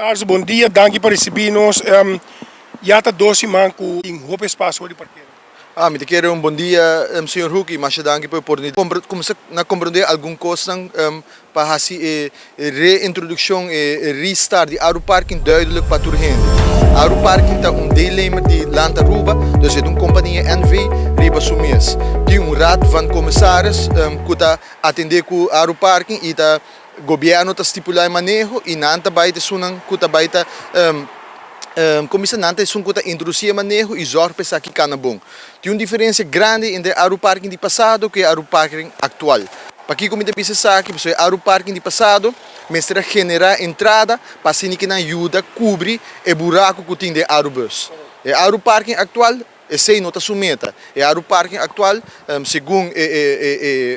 Ars, bom dia, danke por receber-nos. Já está 12 manco em roupa espaço de parqueiro. Me quero bom dia, Sr. Huki, mas danke por oportunidade. Começar a compreender alguma coisa para fazer reintrodução e restart de Aeroparking duidelijk para toda gente. Aeroparking está deelnemer de Land Aruba, dus het is een companhia NV, Riba Sumies. Die raad van commissaris que está atender com Aeroparking e o governo está estipular manejo e nanta baita sunan que está baita comissionante sun que introduzir manejo e zorg para que cana bom. Tem uma diferença grande entre Aeroparking de passado e Aeroparking atual. Para que como te pensa aqui, pessoal, Aeroparking de passado, mestra generar entrada para se que não ajuda cobrir o buraco que tem de Aerobus. E Aeroparking atual essa não está sumeta. E Aeroparking atual, segundo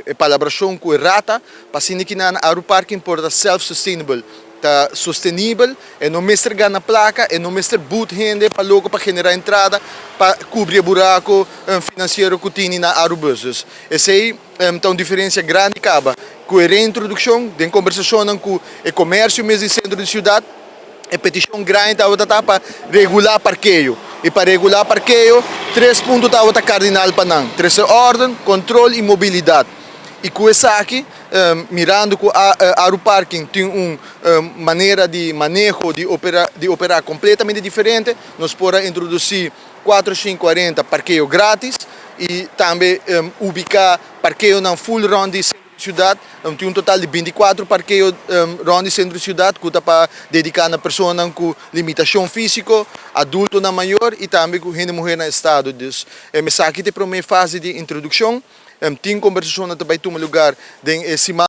a palabração que rata, para se que não Aeroparking por self-sustainable. Está sustentável e não mestre na placa e não mestre boot rende para logo para generar entrada para cobrir o buraco financeiro que tem na Aerobus. Essa aí tem uma diferença grande acaba com a reintrodução de conversação com o comércio mesmo no centro da cidade e petição grande está para regular parqueio e para regular parqueio 3 pontos está cardinal para não terceira ordem, controle e mobilidade. E com essa aqui, mirando que a Aeroparking tem uma maneira de manejo, de operar completamente diferente, nós podemos introduzir 4540 parqueio grátis e também ubicar parqueio na full round de cidade, tem um total de 24 parqueios round de centro de cidade, que está para dedicar a pessoa com limitação física, adulto na maior e também com gente mulher na estado. Mas aqui tem a primeira fase de introdução. Tem conversação também em lugar de